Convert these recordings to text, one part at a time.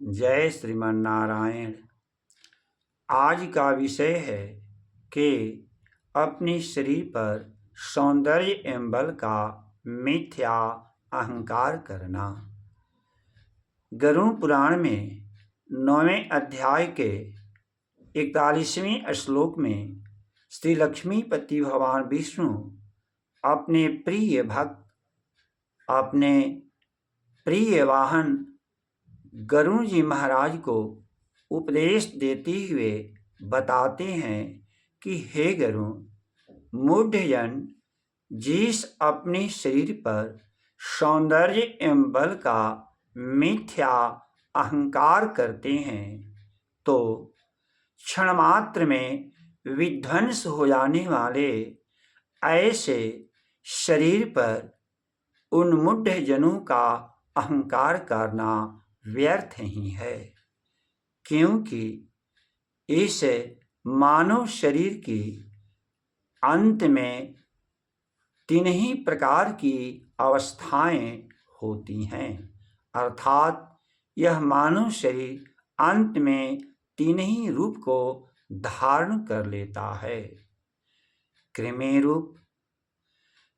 जय श्रीमन नारायण। आज का विषय है कि अपने शरीर पर सौंदर्य एवं बल का मिथ्या अहंकार करना। गरुड़ पुराण में 9वें अध्याय के 41वें श्लोक में श्री लक्ष्मीपति भगवान विष्णु अपने प्रिय भक्त, अपने प्रिय वाहन गरुड़ जी महाराज को उपदेश देते हुए बताते हैं कि हे गरुड़, मूढ़जन जिस अपने शरीर पर सौंदर्य एवं बल का मिथ्या अहंकार करते हैं तो क्षण मात्र में विध्वंस हो जाने वाले ऐसे शरीर पर उन मूढ़जनों का अहंकार करना व्यर्थ ही है, क्योंकि इस मानव शरीर की अंत में 3 ही प्रकार की अवस्थाएं होती हैं। अर्थात यह मानव शरीर अंत में 3 ही रूप को धारण कर लेता है: कृमि रूप,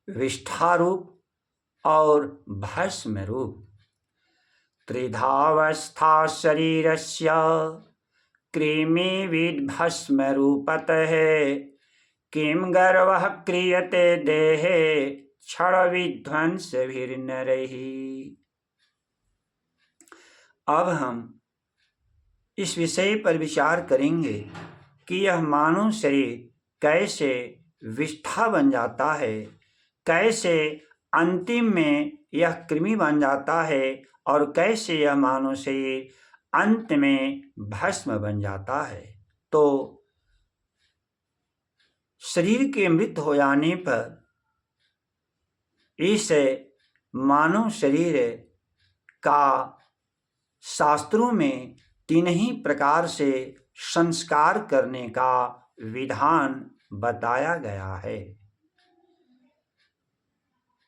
विष्ठा रूप और भस्म रूप। त्रिधावस्था शरीरस्य कृमिविद भस्म रूपतः किं गर्वः क्रियते देहे क्षण विध्वंसभिर्नरैः। अब हम इस विषय पर विचार करेंगे कि यह मानव शरीर कैसे विष्ठा बन जाता है, कैसे अंतिम में यह कृमि बन जाता है और कैसे यह मानव शरीर अंत में भस्म बन जाता है। तो शरीर के मृत हो जाने पर इस मानव शरीर का शास्त्रों में 3 ही प्रकार से संस्कार करने का विधान बताया गया है: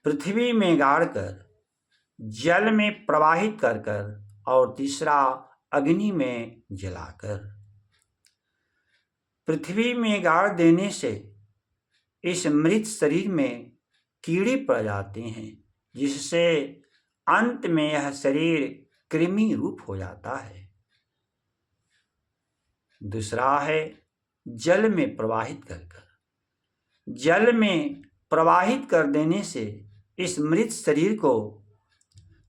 पृथ्वी में गाड़कर, जल में प्रवाहित कर कर और तीसरा अग्नि में जलाकर। पृथ्वी में गाड़ देने से इस मृत शरीर में कीड़े पड़ जाते हैं, जिससे अंत में यह शरीर कृमि रूप हो जाता है। दूसरा है जल में प्रवाहित कर कर। जल में प्रवाहित कर देने से इस मृत शरीर को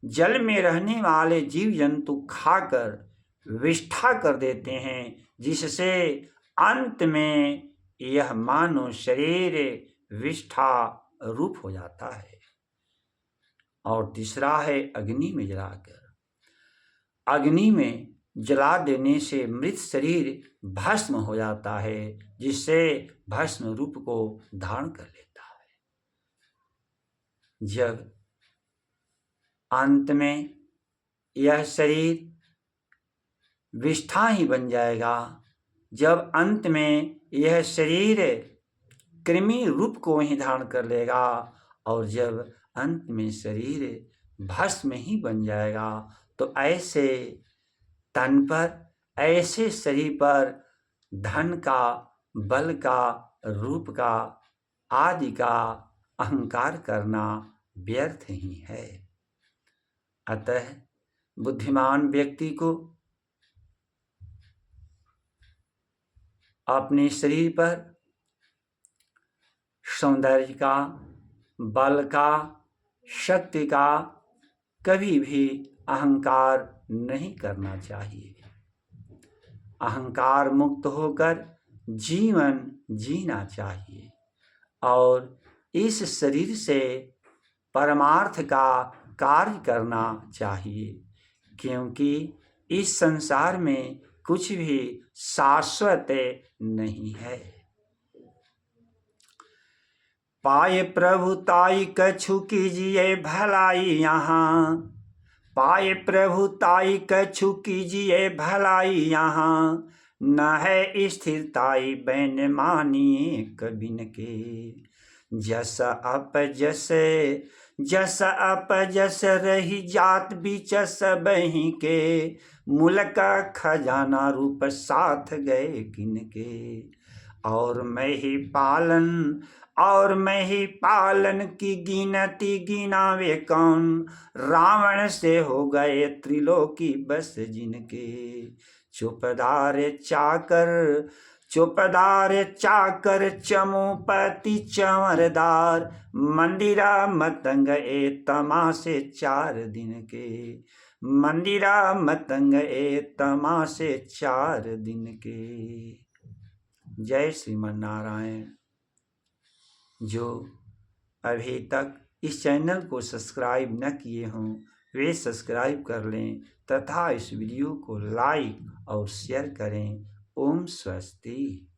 जल में रहने वाले जीव जंतु खाकर विष्ठा कर देते हैं, जिससे अंत में यह मानव शरीर विष्ठा रूप हो जाता है। और तीसरा है अग्नि में जलाकर। अग्नि में जला देने से मृत शरीर भस्म हो जाता है, जिससे भस्म रूप को धारण कर लेता है। जब अंत में यह शरीर विष्ठा ही बन जाएगा, जब अंत में यह शरीर कृमि रूप को ही धारण कर लेगा और जब अंत में शरीर भस्म ही बन जाएगा, तो ऐसे तन पर, ऐसे शरीर पर धन का, बल का, रूप का, आदि का अहंकार करना व्यर्थ ही है। अतः बुद्धिमान व्यक्ति को अपने शरीर पर सौंदर्य का, बल का, शक्ति का कभी भी अहंकार नहीं करना चाहिए। अहंकार मुक्त होकर जीवन जीना चाहिए और इस शरीर से परमार्थ का कार्य करना चाहिए, क्योंकि इस संसार में कुछ भी शाश्वत नहीं है। पाए प्रभुताई कछु कीजिए भलाई यहाँ, पाए प्रभुताई कछु कीजिए भलाई यहाँ, न है स्थिरताई बैन मानिए कबिन के। जस अप जस जस अपजस रही जात बीच सबहि के, मुल्क खजाना रूप साथ गए किनके। और मैं ही पालन की गिनती गिनावे कौन, रावण से हो गए त्रिलोकी बस जिनके। चौपदार चाकर चमूपति चंवरदार, मंदिरा मतंग ए तमाशे 4 दिन के। मंदिरा मतंग ए तमाशे 4 दिन के। जय श्रीमन नारायण। जो अभी तक इस चैनल को सब्सक्राइब न किए हों वे सब्सक्राइब कर लें तथा इस वीडियो को लाइक और शेयर करें। ओम स्वस्ति।